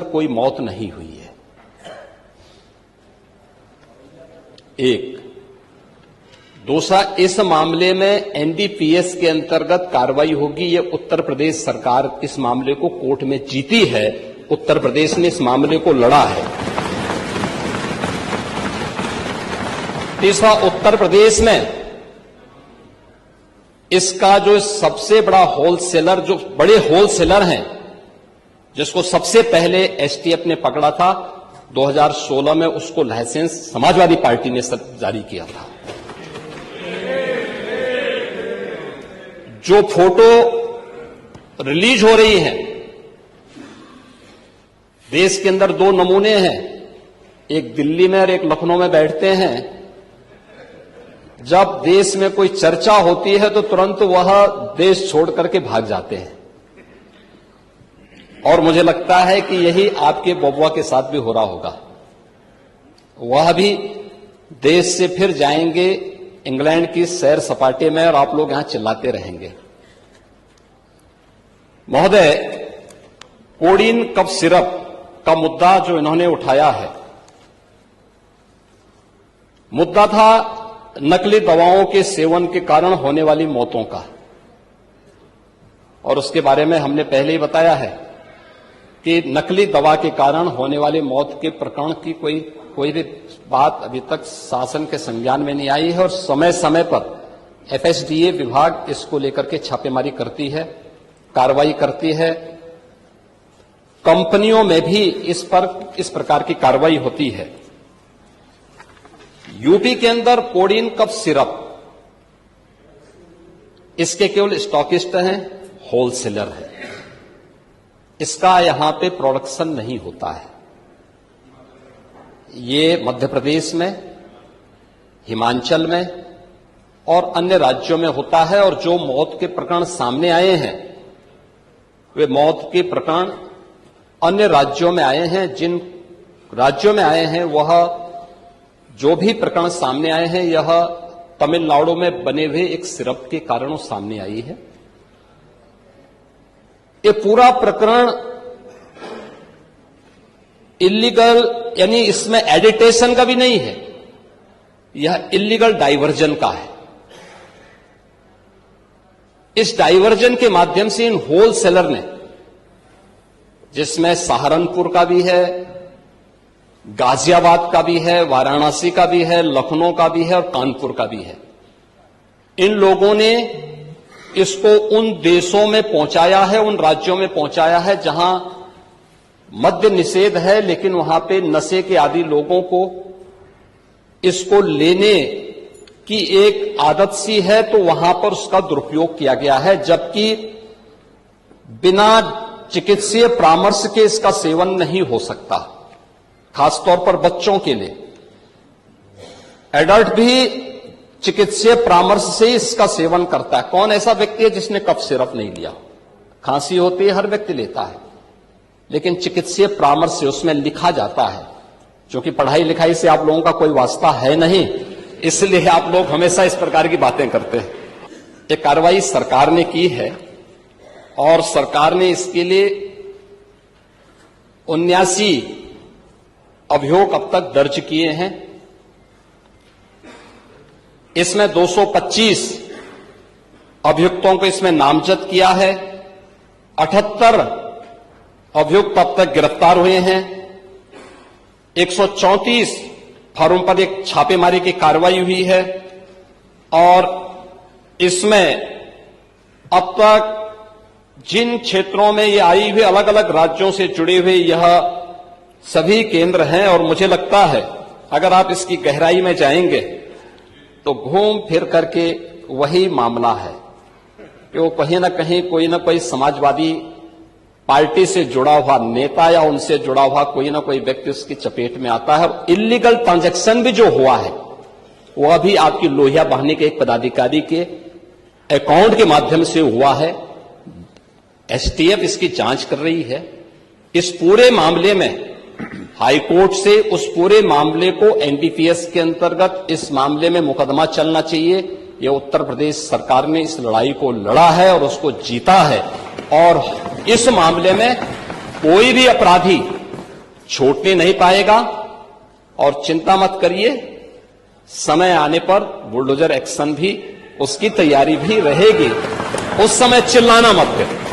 कोई मौत नहीं हुई है। एक दूसरा, इस मामले में एनडीपीएस के अंतर्गत कार्रवाई होगी। ये उत्तर प्रदेश सरकार इस मामले को कोर्ट में जीती है, उत्तर प्रदेश ने इस मामले को लड़ा है। तीसरा, उत्तर प्रदेश में इसका जो सबसे बड़ा होलसेलर, जो बड़े होलसेलर हैं, जिसको सबसे पहले एसटीएफ ने पकड़ा था 2016 में, उसको लाइसेंस समाजवादी पार्टी ने जारी किया था। जो फोटो रिलीज हो रही हैं, देश के अंदर दो नमूने हैं, एक दिल्ली में और एक लखनऊ में बैठते हैं। जब देश में कोई चर्चा होती है तो तुरंत वह देश छोड़ करके भाग जाते हैं, और मुझे लगता है कि यही आपके बबुआ के साथ भी हो रहा होगा। वह भी देश से फिर जाएंगे इंग्लैंड की सैर सपाटे में, और आप लोग यहां चिल्लाते रहेंगे। महोदय, कोडीन कफ सिरप का मुद्दा जो इन्होंने उठाया है, मुद्दा था नकली दवाओं के सेवन के कारण होने वाली मौतों का, और उसके बारे में हमने पहले ही बताया है कि नकली दवा के कारण होने वाली मौत के प्रकरण की कोई भी बात अभी तक शासन के संज्ञान में नहीं आई है, और समय समय पर एफएसडीए विभाग इसको लेकर के छापेमारी करती है, कार्रवाई करती है। कंपनियों में भी इस प्रकार की कार्रवाई होती है। यूपी के अंदर कोडीन कफ सिरप, इसके केवल स्टॉकिस्ट हैं, होलसेलर है, इसका यहां पे प्रोडक्शन नहीं होता है। ये मध्य प्रदेश में, हिमाचल में और अन्य राज्यों में होता है, और जो मौत के प्रकरण सामने आए हैं वे मौत के प्रकरण अन्य राज्यों में आए हैं। जिन राज्यों में आए हैं वह जो भी प्रकरण सामने आए हैं, यह तमिलनाडु में बने हुए एक सिरप के कारण सामने आई है। ये पूरा प्रकरण इलीगल, यानी इसमें एडिटेशन का भी नहीं है, यह इलीगल डाइवर्जन का है। इस डाइवर्जन के माध्यम से इन होलसेलर ने, जिसमें सहारनपुर का भी है, गाजियाबाद का भी है, वाराणसी का भी है, लखनऊ का भी है और कानपुर का भी है, इन लोगों ने इसको उन देशों में पहुंचाया है, उन राज्यों में पहुंचाया है जहां मद्य निषेध है, लेकिन वहां पे नशे के आदी लोगों को इसको लेने की एक आदत सी है, तो वहां पर उसका दुरुपयोग किया गया है, जबकि बिना चिकित्सीय परामर्श के इसका सेवन नहीं हो सकता, खासतौर पर बच्चों के लिए। एडल्ट भी चिकित्सीय परामर्श से इसका सेवन करता है। कौन ऐसा व्यक्ति है जिसने कफ सिरप नहीं लिया? खांसी होती है, हर व्यक्ति लेता है, लेकिन चिकित्सीय परामर्श से उसमें लिखा जाता है। क्योंकि पढ़ाई लिखाई से आप लोगों का कोई वास्ता है नहीं, इसलिए आप लोग हमेशा इस प्रकार की बातें करते हैं। ये कार्रवाई सरकार ने की है, और सरकार ने इसके लिए 79 अभियोग अब तक दर्ज किए हैं। इसमें 225 अभियुक्तों को इसमें नामजद किया है। 78 अभियुक्त अब तक गिरफ्तार हुए हैं। 134 फर्म पर एक छापेमारी की कार्रवाई हुई है, और इसमें अब तक जिन क्षेत्रों में ये आई हुई, अलग अलग राज्यों से जुड़े हुए यह सभी केंद्र हैं, और मुझे लगता है अगर आप इसकी गहराई में जाएंगे तो घूम फिर करके वही मामला है कि वो कहीं ना कहीं कोई ना कोई समाजवादी पार्टी से जुड़ा हुआ नेता या उनसे जुड़ा हुआ कोई ना कोई व्यक्ति उसकी चपेट में आता है। और इलीगल ट्रांजैक्शन भी जो हुआ है वह भी आपकी लोहिया बहाने के एक पदाधिकारी के अकाउंट के माध्यम से हुआ है। एसटीएफ इसकी जांच कर रही है। इस पूरे मामले में हाईकोर्ट से उस पूरे मामले को एनडीपीएस के अंतर्गत इस मामले में मुकदमा चलना चाहिए। यह उत्तर प्रदेश सरकार ने इस लड़ाई को लड़ा है और उसको जीता है, और इस मामले में कोई भी अपराधी छूटने नहीं पाएगा। और चिंता मत करिए, समय आने पर बुलडोजर एक्शन भी, उसकी तैयारी भी रहेगी। उस समय चिल्लाना मत करिए।